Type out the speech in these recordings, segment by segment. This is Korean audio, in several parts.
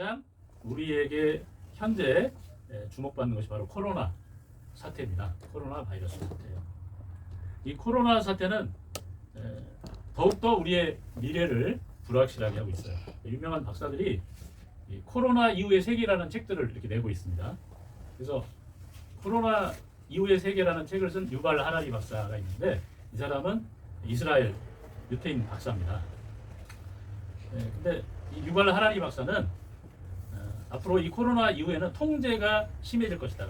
가장 우리에게 현재 주목받는 것이 바로 코로나 사태입니다. 코로나 바이러스 사태예요. 이 코로나 사태는 더욱더 우리의 미래를 불확실하게 하고 있어요. 유명한 박사들이 이 코로나 이후의 세계라는 책들을 이렇게 내고 있습니다. 그래서 코로나 이후의 세계라는 책을 쓴 유발 하라리 박사가 있는데 이 사람은 이스라엘 유태인 박사입니다. 근데 이 유발 하라리 박사는 앞으로 이 코로나 이후에는 통제가 심해질 것이다.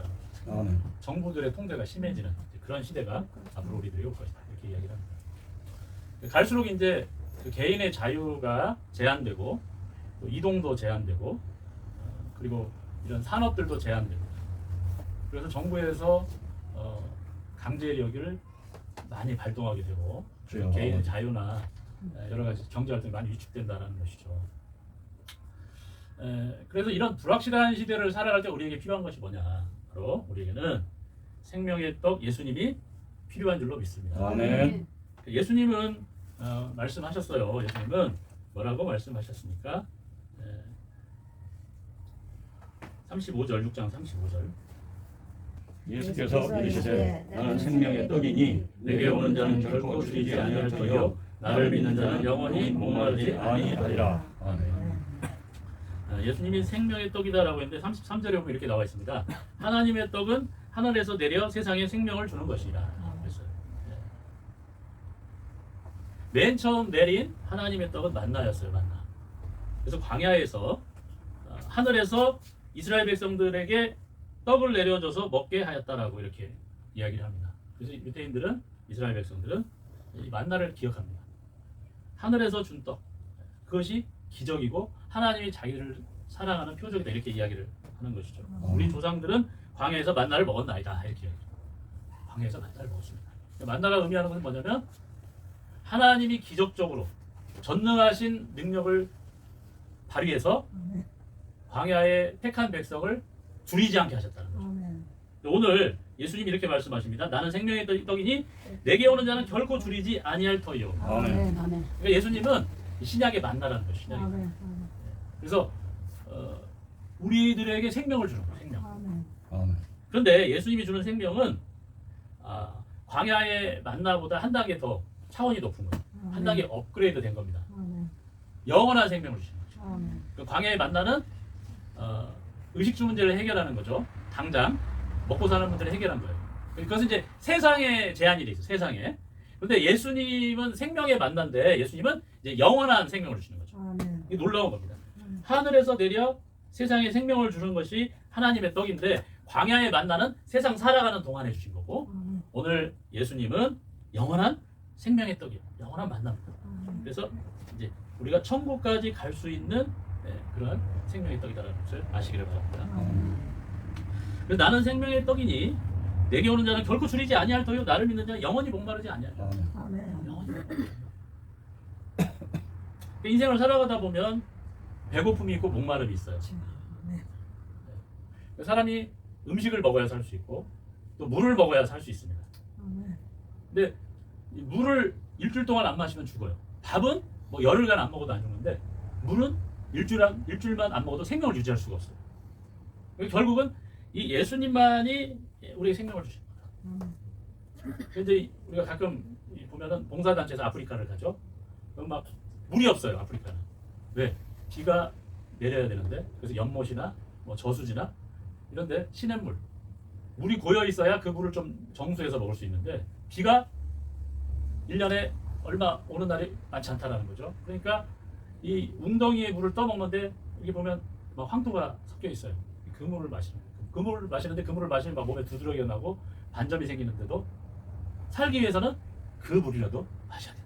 정부들의 통제가 심해지는 그런 시대가 앞으로 우리들이 올 것이다. 이렇게 이야기를 합니다. 갈수록 이제 그 개인의 자유가 제한되고 또 이동도 제한되고 그리고 이런 산업들도 제한되고 그래서 정부에서 강제력을 많이 발동하게 되고 개인의 자유나 여러 가지 경제 활동이 많이 위축된다는 것이죠. 그래서 이런 불확실한 시대를 살아갈 때 우리에게 필요한 것이 뭐냐? 바로 우리에게는 생명의 떡 예수님이 필요한 줄로 믿습니다. 아멘. 예수님은 말씀하셨어요. 예수님은 뭐라고 말씀하셨습니까? 35절 6장 35절. 예수께서 이르시되 나는 생명의 떡이니 내게 오는 자는 결코 줄이지 아니할 터이요 나를 믿는 자는 영원히 목마르지 아니하리라. 아멘. 예수님이 생명의 떡이다라고 했는데 33절에 보면 이렇게 나와 있습니다. 하나님의 떡은 하늘에서 내려 세상에 생명을 주는 것이라. 그랬어요. 맨 처음 내린 하나님의 떡은 만나였어요. 만나. 그래서 광야에서 하늘에서 이스라엘 백성들에게 떡을 내려줘서 먹게 하였다라고 이렇게 이야기를 합니다. 그래서 유대인들은 이스라엘 백성들은 이 만나를 기억합니다. 하늘에서 준 떡, 그것이 기적이고 하나님이 자기를 사랑하는 표적이다 이렇게 이야기를 하는 것이죠. 우리 조상들은 광야에서 만나를 먹었나이다 이렇게 광야에서 만나를 먹었습니다. 만나가 의미하는 것은 뭐냐면 하나님이 기적적으로 전능하신 능력을 발휘해서 광야에 택한 백성을 줄이지 않게 하셨다는 거죠. 오늘 예수님이 이렇게 말씀하십니다. 나는 생명의 떡이니 내게 오는 자는 결코 줄이지 아니할 터이요. 아멘. 그러니까 예수님은 신약의 만나라는 거죠. 신약의. 그래서 우리들에게 생명을 주는 거예요. 생명. 아멘. 그런데 예수님이 주는 생명은 광야의 만나보다 한 단계 더 차원이 높은 거예요. 한 단계 업그레이드 된 겁니다. 영원한 생명을 주시는 거죠. 그 광야의 만나는 의식주 문제를 해결하는 거죠. 당장 먹고 사는 문제를 해결한 거예요. 그것은 이제 세상에 제한이 돼 있어요. 세상에. 그런데 예수님은 생명의 만난데 예수님은 이제 영원한 생명을 주시는 거죠. 이게 놀라운 겁니다. 하늘에서 내려 세상에 생명을 주는 것이 하나님의 떡인데 광야의 만나는 세상 살아가는 동안에 주신 거고 오늘 예수님은 영원한 생명의 떡이에요. 영원한 만남입니다. 그래서 이제 우리가 천국까지 갈 수 있는 그런 생명의 떡이다라는 것을 아시기를 바랍니다. 그래서 나는 생명의 떡이니 내게 오는 자는 결코 줄이지 아니할 터요 나를 믿는 자는 영원히 목마르지 아니하리라. 영원히. 인생을 살아가다 보면 배고픔이 있고 목마름이 있어요. 사람이 음식을 먹어야 살 수 있고 또 물을 먹어야 살 수 있습니다. 근데 물을 일주일 동안 안 마시면 죽어요. 밥은 뭐 열흘간 안 먹어도 안 죽는데 물은 일주일만 안 먹어도 생명을 유지할 수가 없어요. 결국은 이 예수님만이 우리에게 생명을 주신 거예요. 그런데 우리가 가끔 보면은 봉사단체에서 아프리카를 가죠. 그럼 막 물이 없어요. 아프리카는. 왜? 비가 내려야 되는데 그래서 연못이나 뭐 저수지나 이런데 시냇물 물이 고여 있어야 그 물을 좀 정수해서 먹을 수 있는데 비가 1년에 얼마 오는 날이 많지 않다라는 거죠. 그러니까 이 웅덩이의 물을 떠먹는데 여기 보면 막 황토가 섞여 있어요. 그 물을 마시는 거예요. 그 물을 마시는데 그 물을 마시면 막 몸에 두드러기가 나고 반점이 생기는데도 살기 위해서는 그 물이라도 마셔야 돼요.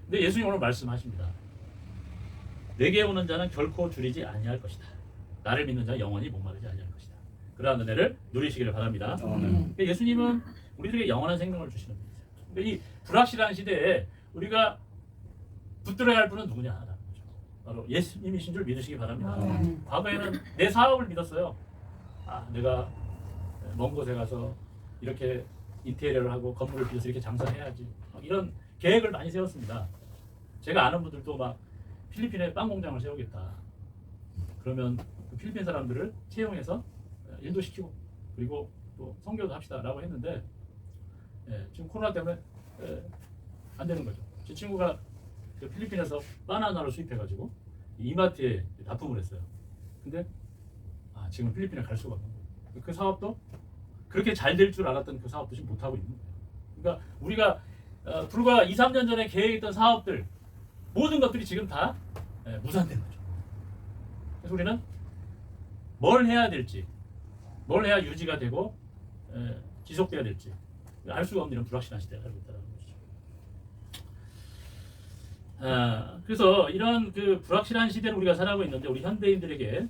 근데 예수님 오늘 말씀하십니다. 내게 오는 자는 결코 줄이지 아니할 것이다. 나를 믿는 자는 영원히 목마르지 아니할 것이다. 그러한 은혜를 누리시기를 바랍니다. 그러니까 예수님은 우리들에게 영원한 생명을 주시는 분이세요. 그러니까 이 불확실한 시대에 우리가 붙들어야 할 분은 누구냐라는 거죠. 바로 예수님이신 줄 믿으시기 바랍니다. 과거에는 내 사업을 믿었어요. 내가 먼 곳에 가서 이렇게 인테리어를 하고 건물을 빌려서 이렇게 장사해야지. 이런 계획을 많이 세웠습니다. 제가 아는 분들도 막 필리핀에 빵 공장을 세우겠다. 그러면 그 필리핀 사람들을 채용해서 인도시키고 그리고 또 선교도 합시다라고 했는데 지금 코로나 때문에 안 되는 거죠. 제 친구가 그 필리핀에서 바나나를 수입해가지고 이마트에 납품을 했어요. 근데 지금 필리핀에 갈 수가 없는 거예요. 그 사업도 그렇게 잘 될 줄 알았던 그 사업도 지금 못 하고 있는 거예요. 그러니까 우리가 불과 2, 3년 전에 계획했던 사업들 모든 것들이 지금 다 무산된 거죠. 그래서 우리는 뭘 해야 될지, 뭘 해야 유지가 되고 지속돼야 될지 알 수가 없는 이런 불확실한 시대에 살고 있다는 것이죠. 그래서 이런 그 불확실한 시대를 우리가 살아가고 있는데 우리 현대인들에게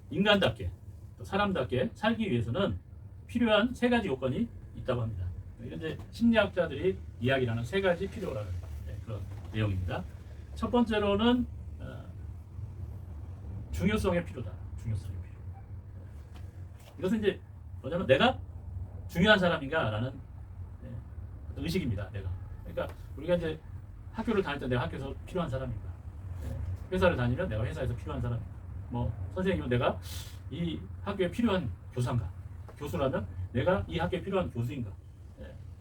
인간답게 또 사람답게 살기 위해서는 필요한 세 가지 요건이 있다고 합니다. 이건 이제 심리학자들이 이야기하는 세 가지 필요라는 그런 내용입니다. 첫 번째로는 중요성의 필요다. 중요성의 필요. 이것은 이제 뭐냐면 내가 중요한 사람인가라는 어떤 의식입니다. 내가. 그러니까 우리가 이제 학교를 다닐 때 내가 학교에서 필요한 사람인가. 회사를 다니면 내가 회사에서 필요한 사람인가. 뭐 선생님은 내가 이 학교에 필요한 교사인가. 교수라면 내가 이 학교에 필요한 교수인가.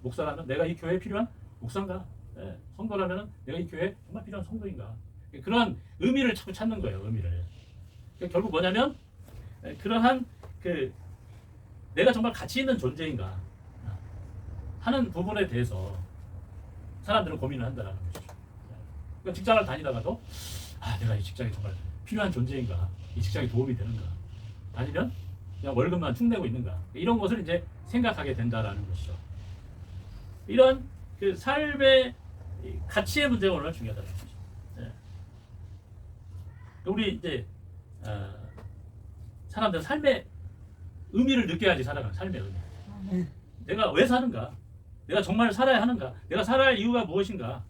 목사라면 내가 이 교회에 필요한 목사인가. 성도라면 내가 이 교회에 정말 필요한 성도인가. 그러한 의미를 자꾸 찾는 거예요. 의미를. 그러니까 결국 뭐냐면 그러한 그 내가 정말 가치 있는 존재인가 하는 부분에 대해서 사람들은 고민을 한다는 것이죠. 그러니까 직장을 다니다가도 내가 이 직장이 정말 필요한 존재인가, 이 직장이 도움이 되는가, 아니면 그냥 월급만 축내고 있는가 이런 것을 이제 생각하게 된다라는 것이죠. 이런 그 삶의 가치의 문제가 오늘 중요하다는 것이죠. 우리 이제 사람들 삶의 의미를 느껴야지 살아가는 삶의 의미. 내가 왜 사는가? 내가 정말 살아야 하는가? 내가 살아야 할 이유가 무엇인가?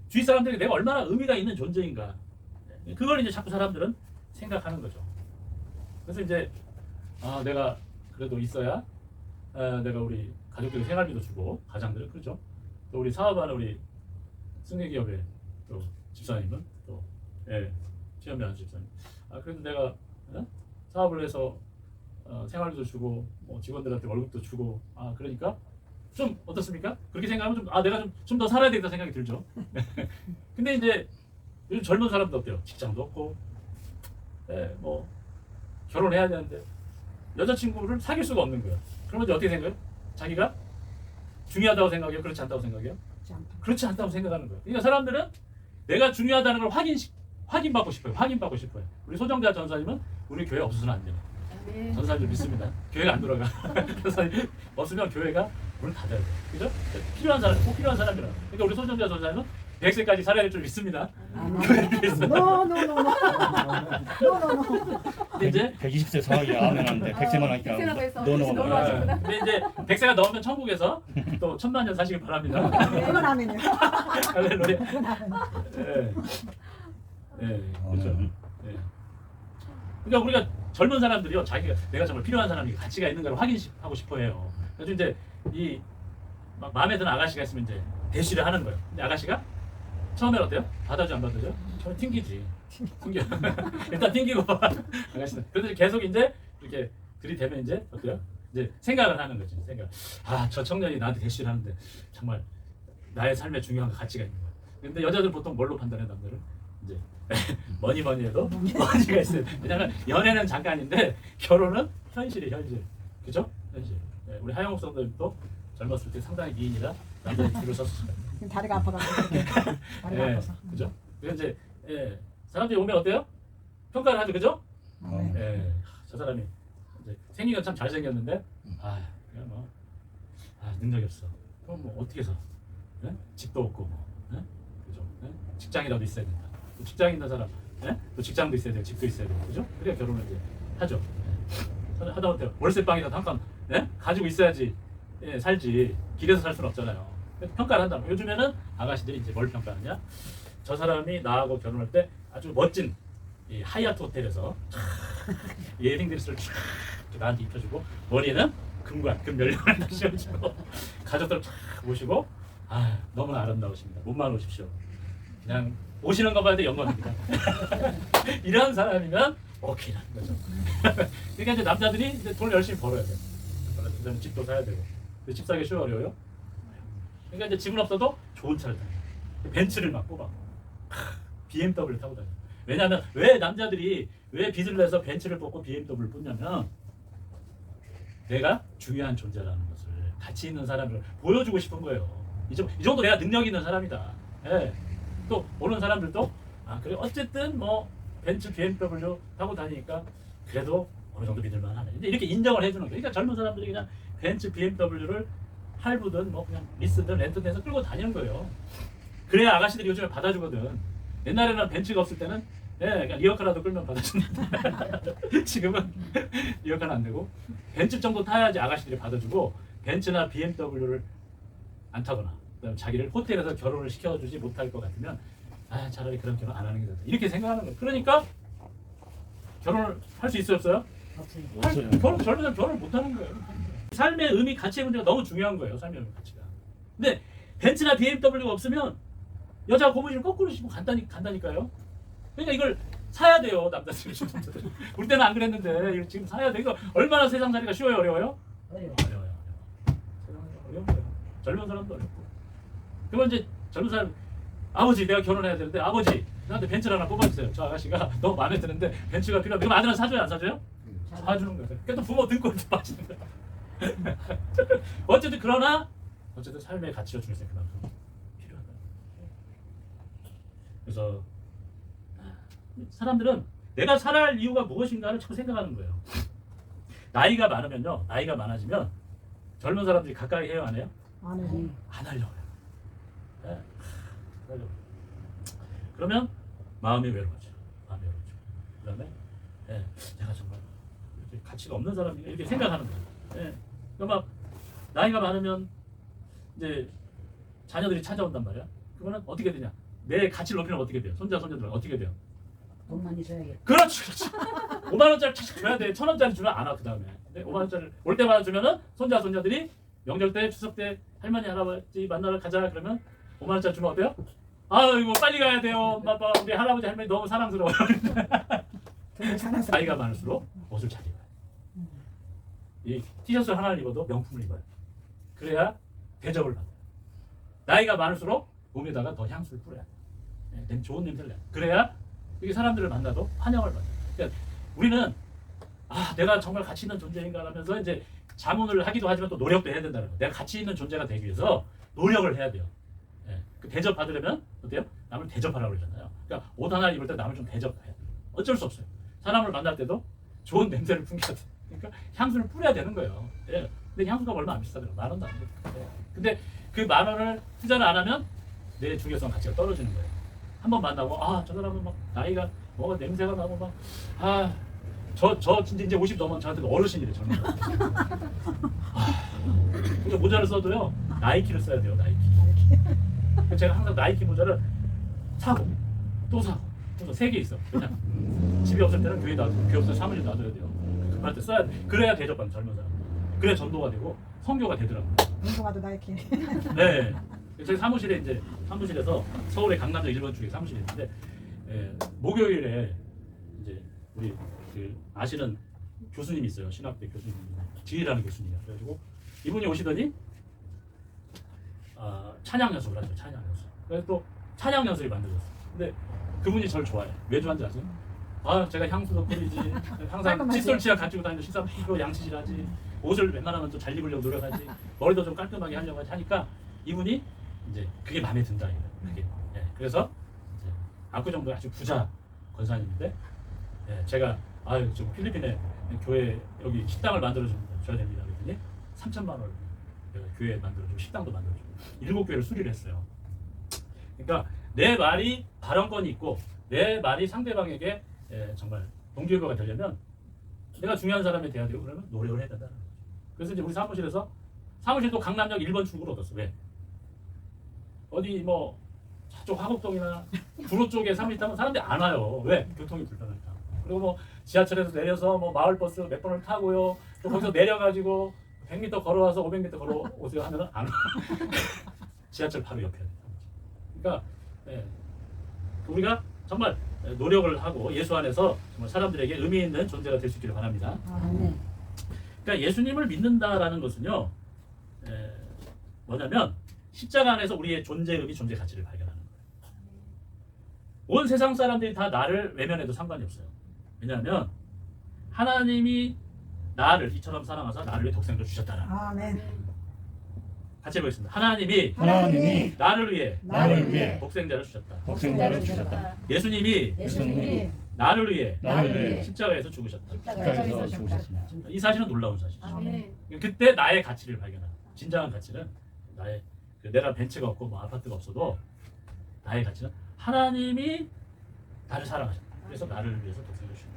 주위 사람들에게 내가 얼마나 의미가 있는 존재인가? 그걸 이제 자꾸 사람들은 생각하는 거죠. 그래서 이제 내가 그래도 있어야 내가 우리 가족들에게 생활비도 주고 가장들은 그렇죠. 또 우리 사업하는 우리 승계기업의 또 집사님은 또 시험에 하는 집사님. 그래도 내가 사업을 해서 생활비도 주고 뭐 직원들한테 월급도 주고 그러니까 좀 어떻습니까? 그렇게 생각하면 좀 내가 좀 더 살아야 되겠다 생각이 들죠. 근데 이제 요즘 젊은 사람도 어때요? 직장도 없고 뭐 결혼해야 되는데 여자친구를 사귈 수가 없는 거야. 그러면 이제 어떻게 생각해요? 자기가 중요하다고 생각해요? 그렇지 않다고 생각해요? 그렇지 않다고 생각하는 거예요. 그러니까 사람들은 내가 중요하다는 걸 확인받고 싶어요. 확인받고 싶어요. 우리 소정자 전사님은 우리 교회 없어서는 안 돼요. 전사님들 믿습니다. 교회가 안 돌아가. 전사님 없으면 교회가 문을 닫아야 돼요. 그죠? 필요한 사람, 꼭 필요한 사람이라. 그러니까 우리 소정자 전사님은 100세까지 살아야 될 줄 믿습니다. 교회를 위해서. 근데 이제 120세 성하게 아멘 하는데 100세만 하니까 너너. 근데 이제 100세가 넘으면 천국에서 또 천만년 사시길 바랍니다. 그건 아멘이요. 할렐루야. 그렇죠. 그러니까 우리가 젊은 사람들이요, 자기가 내가 정말 필요한 사람이 가치가 있는가를 확인하고 싶어해요. 그래서 이제 이 마음에 드는 아가씨가 있으면 이제 대시를 하는 거예요. 근데 아가씨가 처음엔 어때요? 받아줘 안 받아줘? 처음에 튕기지. 튕겨. 일단 튕기고 아가씨는. 그래서 계속 이제 이렇게 들이대면 이제 어때요? 이제 생각을 하는 거지. 생각. 저 청년이 나한테 대시를 하는데 정말 나의 삶에 중요한 가치가 있는 거야. 근데 여자들 보통 뭘로 판단해 남자를? 이제 뭐니 해도 머니가 있어요. 왜냐면 연애는 잠깐인데 결혼은 현실이에요, 현실. 그죠? 현실. 우리 하영욱 성도님도 젊었을 때 상당히 미인이라 남자들이 줄을 섰을 거예요. 다리가 아파가지고 다리가 아파서. 그죠? 그래서 이제 사람들이 오면 어때요? 평가를 하죠, 그죠? 저 사람이 이제 생기가 참 잘생겼는데 그냥 뭐 능력이 없어. 그럼 뭐 어떻게 해서? 집도 없고 뭐, 그죠? 직장이라도 있어야 된다. 또 직장 있는 사람, 또 직장도 있어야 돼요, 집도 있어야 돼요, 그죠? 그래야 결혼을 이제 하죠. 하다못해 월세방이라도 한 칸 가지고 있어야지 살지. 길에서 살 수는 없잖아요. 평가를 한다. 요즘에는 아가씨들이 이제 뭘 평가하느냐? 저 사람이 나하고 결혼할 때 아주 멋진 이 하얏트 호텔에서 예딩 드레스를 쫙 나한테 입혀주고 머리에는 금 연령을 씌워주고 가족들을 쫙 모시고 너무나 아름다우십니다. 몸만 오십시오. 그냥 오시는 거 봐야 돼 영광입니다. 이런 사람이면 오케이라는 거죠. 그러니까 이제 남자들이 이제 돈을 열심히 벌어야 돼요. 그래서 집도 사야 되고. 집 사기 쉬워 어려워요? 그러니까 이제 집은 없어도 좋은 차를 타요. 벤츠를 막 뽑아. BMW 타고 다녀요. 왜냐하면 왜 남자들이 왜 빚을 내서 벤츠를 뽑고 BMW를 뽑냐면 내가 중요한 존재라는 것을 가치 있는 사람을 보여주고 싶은 거예요. 이 정도 내가 능력 있는 사람이다. 예. 또 오는 사람들도 아 그래 어쨌든 뭐 벤츠 BMW 타고 다니니까 그래도 어느 정도 믿을만 하네. 이제 이렇게 인정을 해주는 거예요. 그러니까 젊은 사람들이 그냥 벤츠 BMW를 할부든 뭐 그냥 리스든 렌트든 해서 끌고 다니는 거예요. 그래야 아가씨들이 요즘에 받아주거든. 옛날에는 벤츠가 없을 때는 그냥 리어카라도 끌면 받아주는데 지금은 리어카는 안 되고 벤츠 정도 타야지 아가씨들이 받아주고 벤츠나 BMW를 안 타거나 그다음에 자기를 호텔에서 결혼을 시켜주지 못할 것 같으면 아 차라리 그런 결혼 안 하는 게 낫다 이렇게 생각하는 거예요. 그러니까 결혼을 할 수 있어요 없어요? 없어요. 젊은 사람 결혼을 못 하는 거예요. 삶의 의미 가치의 문제가 너무 중요한 거예요. 삶의 의미 가치가. 근데 벤츠나 BMW가 없으면 여자 고무줄 거꾸로 신고 간다니까요. 그러니까 이걸 사야 돼요 남자들. 우리 때는 안 그랬는데 이거 지금 사야 돼. 이거 얼마나 세상살이가 쉬워요 어려워요? 어려워요. 어려운 거예요. 젊은 사람도 어렵고. 그러면 이제 젊은 사람 아버지 내가 결혼해야 되는데 아버지 나한테 벤츠를 하나 뽑아주세요. 저 아가씨가 너무 마음에 드는데 벤츠가 필요하면 그럼 아들은 사줘요 안 사줘요? 사주는 거예요. 그러니까 또 부모 등골 빠지는 거예요. 어쨌든 그러나 어쨌든 삶의 가치가 중요해서 그만큼 필요하다. 그래서 사람들은 내가 살아야 할 이유가 무엇인가를 자꾸 생각하는 거예요. 나이가 많으면요, 나이가 많아지면 젊은 사람들이 가까이 해요 안 해요? 안 해. 안 하려고요. 네. 안 하려고요. 그러면 마음이 외로워져. 마음이 외로워져. 그다음에 내가 정말 이렇게 가치가 없는 사람이 이렇게 생각하는 거예요. 그러니까 막 나이가 많으면 이제 자녀들이 찾아온단 말이야. 그거는 어떻게 되냐? 내 가치를 높이면 어떻게 돼요? 손자 손녀들은 어떻게 돼요? 돈만 있어야겠다. 그렇지. 5만 원짜리 착착 줘야 돼. 1,000원짜리 주면 안 와 그 다음에. 5만 원짜리 올 때마다 주면은 손자 손녀들이 명절 때 추석 때 할머니 할아버지 만나러 가자 그러면 5만 원짜리 주면 어때요? 아이고 빨리 가야 돼요. 엄마 아빠 우리 할아버지 할머니 너무 사랑스러워요. 돈을 사놔서. 나이가 많을수록 옷을 잘 입어요. 이 티셔츠 하나를 입어도 명품을 입어요. 그래야 대접을 받아요. 나이가 많을수록 몸에다가 더 향수를 뿌려야 돼요. 좋은 냄새를 내요. 그래야 이게 사람들을 만나도 환영을 받아요. 그러니까 우리는 내가 정말 가치 있는 존재인가 하면서 이제 자문을 하기도 하지만 또 노력도 해야 된다는 거예요. 내가 가치 있는 존재가 되기 위해서 노력을 해야 돼요. 그 대접 받으려면 어때요? 남을 대접하라고 그러잖아요. 그러니까 옷 하나 입을 때 남을 좀 대접해야 돼요. 어쩔 수 없어요. 사람을 만날 때도 좋은 냄새를 풍겨야 돼요. 그러니까 향수를 뿌려야 되는 거예요. 근데 향수가 얼마 안 비싸더라고요. 10,000원도 안 돼요. 근데 그 10,000원을 투자를 안 하면 내 중요성 가치가 떨어지는 거예요. 한번 만나고 저 사람은 막 나이가 뭐 냄새가 나고 막 저 진짜 이제 50 넘은 저한테 어르신이래 젊은 사람. 근데 모자를 써도요 나이키를 써야 돼요. 나이키. 제가 항상 나이키 모자를 사고 또 사고 또 3개 있어. 그냥 집이 없을 때는 교회 놔두고 교회 없을 때 사무실 놔둬야 돼요. 급할 때 써야 돼. 그래야 대접받는 젊은 사람. 그래야 전도가 되고 성교가 되더라고요. 운동화도 나이키. 네. 저희 사무실에서 서울의 강남역 1번 쪽에 사무실이 있는데 목요일에 이제 우리 그 아시는 교수님이 있어요. 신학대 교수님 지혜라는 교수님이에요. 그래가지고 이분이 오시더니 찬양 연습을 하죠. 찬양 연습. 그래서 또 찬양 연습이 만들어졌어요. 근데 그분이 저를 좋아해요. 왜 좋아하는지 아세요? 제가 향수도 뿌리지, 항상 깔끔하지. 칫솔 치약 가지고 다니고 시사 피고 양치질하지, 옷을 웬만하면 좀 잘 입으려고 노력하지, 머리도 좀 깔끔하게 하려고 하니까 이분이 이제 그게 마음에 든다 이거예요. 그게. 그래서 이제 압구정도 아주 부자 권사님인데 제가 좀 필리핀에 교회 여기 식당을 만들어 줘야 됩니다. 그랬더니 3,000만 원을 내가 교회 만들어주고 식당도 만들어주고 7교회를 수리를 했어요. 그러니까 내 말이 발언권이 있고 내 말이 상대방에게 정말 동기부여가 되려면 내가 중요한 사람이 돼야 되고 그러면 노력을 해야 된다는 거죠. 그래서 이제 우리 사무실도 강남역 1번 출구로 얻었어. 왜? 어디 뭐 저쪽 화곡동이나 구로 쪽에 사무실 타면 사람들이 안 와요. 왜? 교통이 불편하니까. 그리고 뭐 지하철에서 내려서 뭐 마을버스 몇 번을 타고요. 또 거기서 내려가지고 100m 걸어와서 500m 걸어오세요 하면은 안 와. 지하철 바로 옆에. 그러니까 우리가 정말 노력을 하고 예수 안에서 정말 사람들에게 의미 있는 존재가 될 수 있기를 바랍니다. 아멘. 그러니까 예수님을 믿는다라는 것은요, 뭐냐면 십자가 안에서 우리의 존재 의미, 존재 가치를 발견하는 거예요. 온 세상 사람들이 다 나를 외면해도 상관이 없어요. 왜냐하면 하나님이 나를 이처럼 사랑하사 나를 위해 독생자를 주셨다라. 아멘. 같이 해보겠습니다. 하나님이 하나님이 나를 위해 나를 위해 독생자를 주셨다. 독생자를 주셨다. 예수님이 예수님이 나를 위해 나를 위해 십자가에서 죽으셨다. 십자가에서 죽으셨습니다. 이 사실은 놀라운 사실이죠. 아멘. 그때 나의 가치를 발견하는, 진정한 가치는 나의 내가 벤츠가 없고 뭐 아파트가 없어도 나의 가치는 하나님이 나를 사랑하셨다. 그래서 나를 위해서 독생자를 주셨다.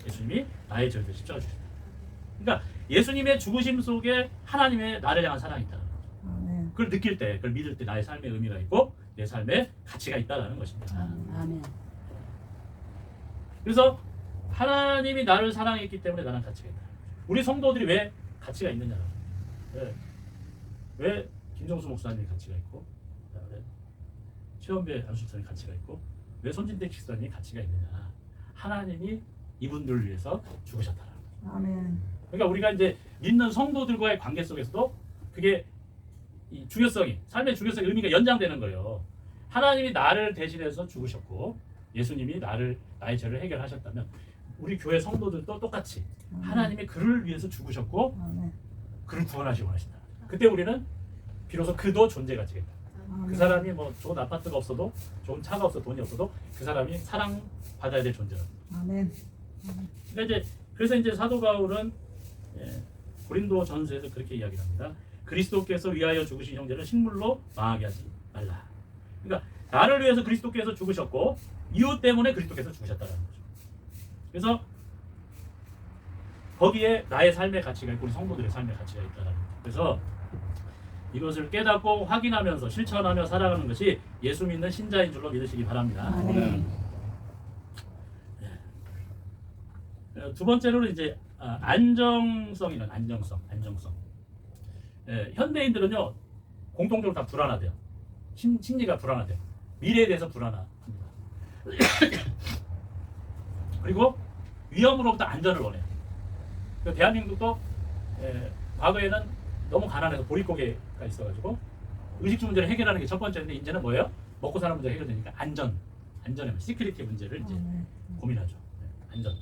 예수님이 나의 죄를 십자가 주셨다. 그러니까 예수님의 죽으심 속에 하나님의 나를 향한 사랑이 있다. 아멘. 그걸 느낄 때, 그걸 믿을 때 나의 삶의 의미가 있고 내 삶의 가치가 있다라는 것입니다. 아멘. 그래서 하나님이 나를 사랑했기 때문에 나는 가치가 있다. 우리 성도들이 왜 가치가 있느냐? 왜 김정수 목사님이 가치가 있고, 그다음에 최원배 안수사님이 가치가 있고, 왜 손진택 집사님이 가치가 있느냐? 하나님이 이분들을 위해서 죽으셨다. 아멘. 그러니까 우리가 이제 믿는 성도들과의 관계 속에서도 그게 이 중요성이, 삶의 중요성의 의미가 연장되는 거예요. 하나님이 나를 대신해서 죽으셨고 예수님이 나의 죄를 해결하셨다면 우리 교회 성도들도 똑같이 하나님이 그를 위해서 죽으셨고 아멘. 그를 구원하시고 하신다. 그때 우리는 비로소 그도 존재 가치가 있다. 그 사람이 뭐 좋은 아파트가 없어도, 좋은 차가 없어도, 돈이 없어도 그 사람이 사랑받아야 될 존재다. 아멘. 그러니까 그래서 이제 사도 바울은 고린도 전서에서 그렇게 이야기합니다. 그리스도께서 위하여 죽으신 형제를 식물로 망하게 하지 말라. 그러니까 나를 위해서 그리스도께서 죽으셨고 이웃 때문에 그리스도께서 죽으셨다는 거죠. 그래서 거기에 나의 삶의 가치가 있고 우리 성도들의 삶의 가치가 있다는 거죠. 그래서 이것을 깨닫고 확인하면서 실천하며 살아가는 것이 예수 믿는 신자인 줄로 믿으시기 바랍니다. 아멘. 두 번째로는 이제 안정성이란 안정성. 현대인들은요 공통적으로 다 불안하대요. 심리가 불안하대요. 미래에 대해서 불안합니다. 그리고 위험으로부터 안전을 원해요. 대한민국도 과거에는 너무 가난해서 보릿고개가 있어가지고 의식주 문제를 해결하는 게 첫 번째인데 이제는 뭐예요? 먹고 사는 문제가 해결되니까 안전의 시큐리티 문제를 이제 고민하죠. 안전.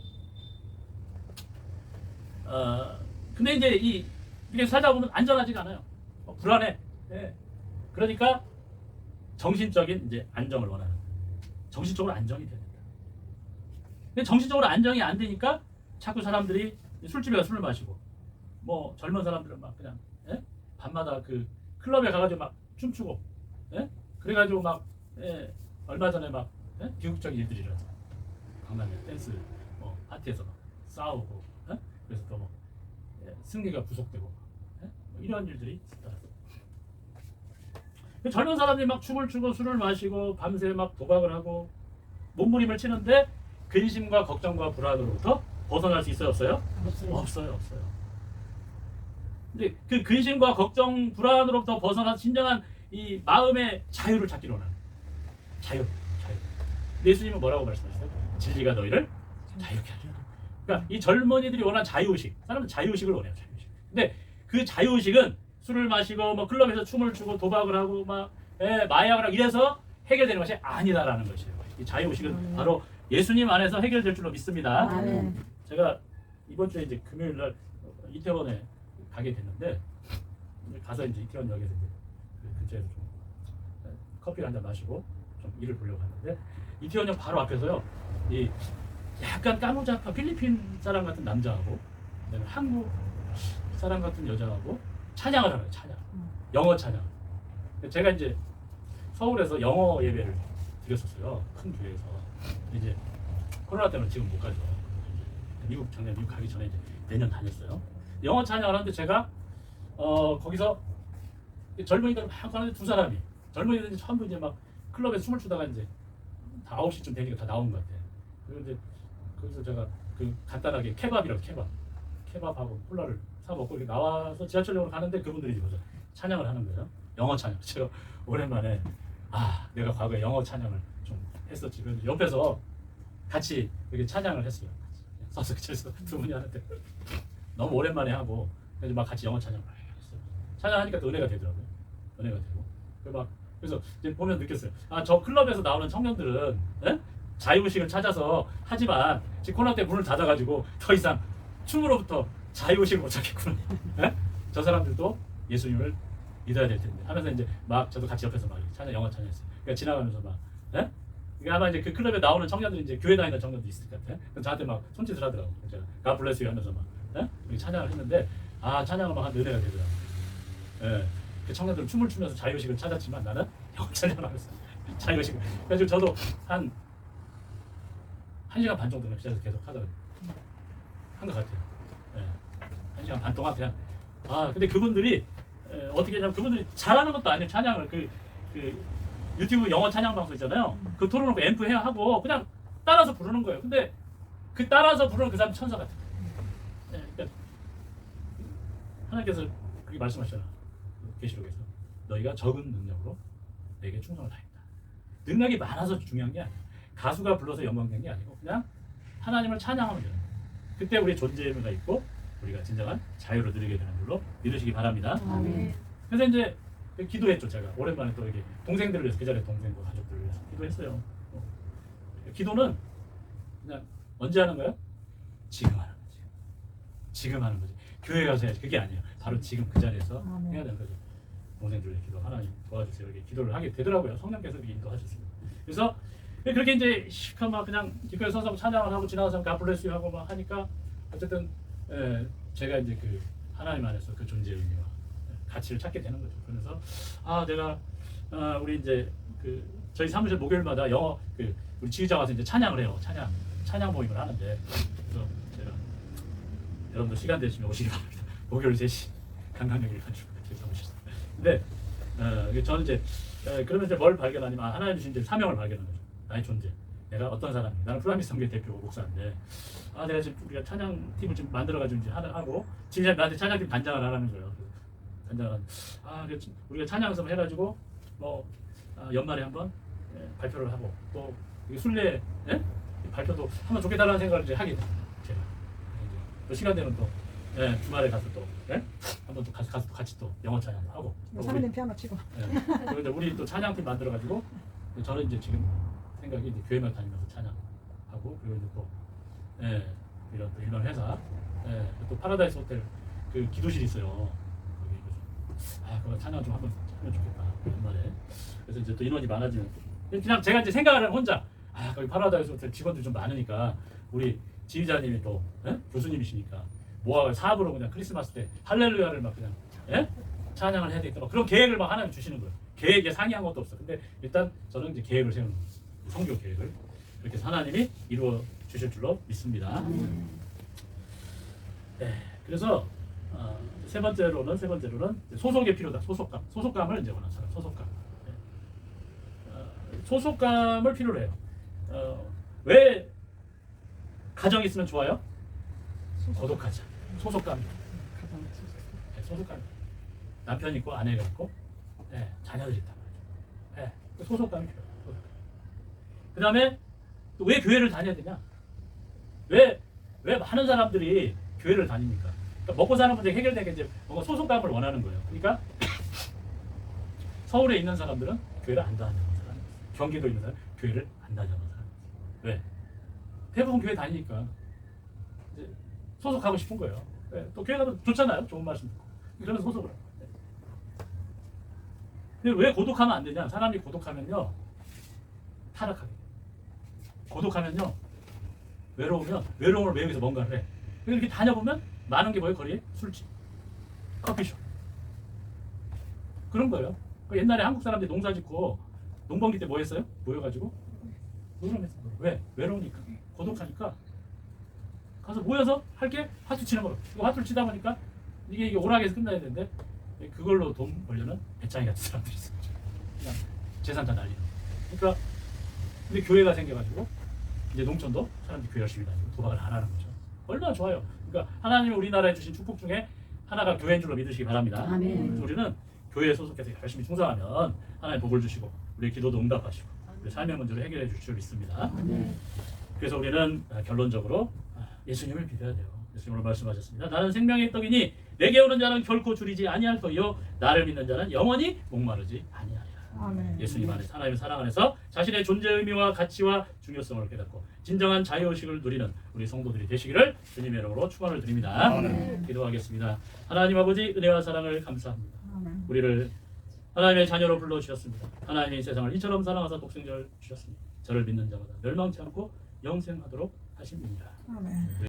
근데 이제 이렇게 살다 보면 안전하지가 않아요. 불안해. 그러니까 정신적인 이제 안정을 원하는. 정신적으로 안정이 돼야 된다. 근데 정신적으로 안정이 안 되니까 자꾸 사람들이 술집에 가서 술을 마시고, 뭐 젊은 사람들은 막 그냥 밤마다 그 클럽에 가가지고 막 춤추고, 그래가지고 막 얼마 전에 막 비극적인 일들이 일어났어요. 강남에 댄스 뭐 파티에서 막 싸우고, 그래서 또 뭐 승리가 구속되고 뭐 이런 일들이 있었다. 젊은 사람들이 막 춤을 추고 술을 마시고 밤새 막 도박을 하고 몸부림을 치는데 근심과 걱정과 불안으로부터 벗어날 수 있어요, 없어요? 없어요. 근데 그 근심과 걱정, 불안으로부터 벗어난 진정한 이 마음의 자유를 찾기로 하는 자유. 예수님은 뭐라고 말씀하셨어요? 진리가 너희를 자유케 하리라. 그러니까 이 젊은이들이 원하는 자유의식, 사람은 자유의식을 원해요. 자유의식. 근데 그 자유의식은 술을 마시고 뭐 클럽에서 춤을 추고 도박을 하고 막 마약을 하고 이래서 해결되는 것이 아니다라는 것이에요. 이 자유의식은 바로 예수님 안에서 해결될 줄로 믿습니다. 아멘. 제가 이번 주에 이제 금요일 날 이태원에 가게 됐는데 가서 이제 이태원역에서 이제 그 근처에서 좀 커피를 한잔 마시고 좀 일을 보려고 하는데 이태원역 바로 앞에서요 이 약간 까무잡한 필리핀 사람 같은 남자하고 그다음에 한국 사람 같은 여자하고 찬양을 하는 찬양, 영어 찬양. 제가 이제 서울에서 영어 예배를 드렸었어요. 큰 교회에서. 이제 코로나 때문에 지금 못 가죠. 작년 미국 가기 전에 이제 내년 다녔어요. 영어 찬양을 하는데 제가 거기서 젊은이들 막 하는데 두 사람이 젊은이들이 전부 이제 막 클럽에서 춤을 추다가 이제 다 9시쯤 되니까 다 나온 것 같아요. 그런데 거기서 제가 그 간단하게 케밥하고 콜라를 사 먹고 이렇게 나와서 지하철역으로 가는데 그분들이 이제 찬양을 하는 거예요. 영어 찬양. 제가 오랜만에 내가 과거에 영어 찬양을 좀 했었지. 그래서 옆에서 같이 이렇게 찬양을 했어요. 서서 그래서 두 분이 하는데 너무 오랜만에 하고 그래서 막 같이 영어 찬양 막 했어요. 찬양하니까 또 은혜가 되더라고요. 은혜가 되고 그래서 이제 보면 느꼈어요. 아, 저 클럽에서 나오는 청년들은 예? 자유의식을 찾아서 하지만 지금 코로나 때 문을 닫아가지고 더 이상 춤으로부터 자유의식을 못 찾겠구나. 예? 저 사람들도 예수님을 믿어야 될 텐데 하면서 이제 막 저도 같이 옆에서 막 찬양 영어 찬양했어요. 그러니까 지나가면서 막 예? 그러니까 아마 이제 그 클럽에 나오는 청년들이 이제 교회 다니는 청년도 있을 것 같아. 그럼 저한테 막 손짓을 하더라고. 제가 God bless you 하면서 막 예? 이렇게 찬양을 했는데 아 찬양을 막 한 은혜가 되더라고. 예. 그 청년들은 춤을 추면서 자유의식을 찾았지만 나는 영어 찬양을 하면서 자유의식을. 그래서 저도 한 1시간 반 정도는 계속 하더라고요. 한 것 같아요. 예. 1시간 반 동안 그냥 근데 그분들이 어떻게 하냐면 그분들이 잘하는 것도 아니에요. 찬양을 그 유튜브 영어 찬양 방송 있잖아요. 그 틀어놓고 앰프 해야 하고 그냥 따라서 부르는 거예요. 근데 그 따라서 부르는 그 사람 천사 같아요. 예, 그러니까 하나님께서 그렇게 말씀하시잖아. 계시록에서 너희가 적은 능력으로 내게 충성을 다했다. 능력이 많아서 중요한 게 아니야. 가수가 불러서 영광된 게 아니고 그냥 하나님을 찬양하면 되는 거예요. 그때 우리의 존재 의미가 있고 우리가 진정한 자유를 누리게 되는 줄로 믿으시기 바랍니다. 아멘. 그래서 이제 기도했죠. 제가 오랜만에 또 이게 동생들을 위해서 그 자리에 동생과 가족들을 위해서 기도했어요. 기도는 그냥 언제 하는 거예요? 지금 하는 거지. 지금 하는 거지. 교회 가서 해야지. 그게 아니에요. 바로 지금 그 자리에서 아멘. 해야 되는 거죠. 동생들의 기도 하나님 도와주세요. 이렇게 기도를 하게 되더라고요. 성령께서 이렇게 인도하셨습니다. 그래서 그렇게 이제 막 그냥 길거리 서서 찬양을 하고 지나가서 God bless you 하고 막 하니까 어쨌든 제가 이제 그 하나님 안에서 그 존재 의미와 가치를 찾게 되는 거죠. 그래서 내가 우리 이제 그 저희 사무실 목요일마다 영어 우리 지휘자 와서 이제 찬양을 해요. 찬양 모임을 하는데 그래서 제가 여러분들 시간 되시면 오시기 바랍니다. 목요일 3시 강남역에 가지고 저희 사무실. 근데 저는 이제 그러면 이제 뭘 발견하냐면 하나님 주신 이제 사명을 발견하는 거죠. 나의 존재. 내가 어떤 사람이 나는 프라미스 성교회 대표 목사인데 내가 지금 우리가 찬양 팀을 지금 만들어가지고 이제 하고 지금 나한테 찬양팀 단장을 하라는 거예요. 단장을 우리가 찬양 연습을 해가지고 뭐 연말에 한번 발표를 하고 또 순례 발표도 한번 좋겠다라는 생각을 이제 하게 돼요. 제가 또 시간 되면 또 주말에 가서 또 한번 또 가서 또 같이 또 영어 찬양도 하고. 사모님 피아노 치고. 그리고 이제 우리 또 찬양팀 만들어가지고 저는 이제 지금 생각이 이제 교회만 다니면서 찬양하고 그리고 이제 또 이런 또 일반 회사 또 파라다이스 호텔 그 기도실 있어요. 거기 그거 찬양 좀 한번 하면 좋겠다 연말에. 그래서 이제 또 인원이 많아지면 그냥 제가 이제 생각을 혼자 거기 파라다이스 호텔 직원들이 좀 많으니까 우리 지휘자님이 또 교수님이시니까 모아가 사업으로 그냥 크리스마스 때 할렐루야를 막 그냥 찬양을 해야 되겠다. 그런 계획을 막 하나님 주시는 거예요. 계획에 상의한 것도 없어. 근데 일단 저는 이제 계획을 세우는 거예요. 성교 계획을 이렇게 하나님이 이루어 주실 줄로 믿습니다. 그래서 세 번째로는 소속의 필요다. 소속감을 이제 원하는 사람. 소속감을 필요로 해요. 왜 가정이 있으면 좋아요? 고독하지. 소속감. 소속감. 남편이 있고 아내가 있고 자녀들이 있단 말이죠. 소속감이 필요해요. 그 다음에 또 왜 교회를 다녀야 되냐? 왜 많은 사람들이 교회를 다닙니까? 그러니까 먹고 사는 문제 해결되게 이제 뭔가 소속감을 원하는 거예요. 그러니까 서울에 있는 사람들은 교회를 안 다니는 사람, 경기도에 있는 사람 교회를 안 다니는 사람. 왜? 대부분 교회 다니니까 이제 소속하고 싶은 거예요. 또 교회 가도 좋잖아요. 좋은 말씀 듣고. 그러면 소속을 해요. 근데 왜 고독하면 안 되냐? 사람이 고독하면요 타락하게 돼요. 고독하면요 외로움을 매기 위해서 뭔가를 해. 이렇게 다녀보면 많은 게 뭐예요? 거리에 술집, 커피숍 그런 거예요. 옛날에 한국 사람들이 농사 짓고 농번기 때 뭐 했어요? 모여가지고 노름했어요. 왜? 외로우니까, 고독하니까 가서 모여서 할 게 화투 치는 거로. 화투를 치다 보니까 이게 오락에서 끝나야 되는데 그걸로 돈 벌려는 배짱이 같은 사람들이 있어요. 그냥 재산 다 날리는. 그러니까 근데 교회가 생겨가지고 이제 농촌도 사람들이 교회 열심히 다니고 도박을 안 하는 거죠. 얼마나 좋아요. 그러니까 하나님이 우리나라에 주신 축복 중에 하나가 교회인 줄로 믿으시기 바랍니다. 아멘. 우리는 교회에 소속해서 열심히 충성하면 하나님 복을 주시고 우리의 기도도 응답하시고 우리 삶의 문제를 해결해 줄 줄 믿습니다. 아멘. 그래서 우리는 결론적으로 예수님을 믿어야 돼요. 예수님으로 말씀하셨습니다. 나는 생명의 떡이니 내게 오는 자는 결코 줄이지 아니할 터이요 나를 믿는 자는 영원히 목마르지 아니하리라. 아멘. 예수님 안에서 하나님의 사랑 안에서 자신의 존재 의미와 가치와 중요성을 깨닫고 진정한 자유의식을 누리는 우리 성도들이 되시기를 주님의 이름으로 축원을 드립니다. 아멘. 기도하겠습니다. 하나님 아버지 은혜와 사랑을 감사합니다. 아멘. 우리를 하나님의 자녀로 불러주셨습니다. 하나님이 세상을 이처럼 사랑하사 독생자를 주셨습니다. 저를 믿는 자마다 멸망치 않고 영생하도록 하십니다. 아멘.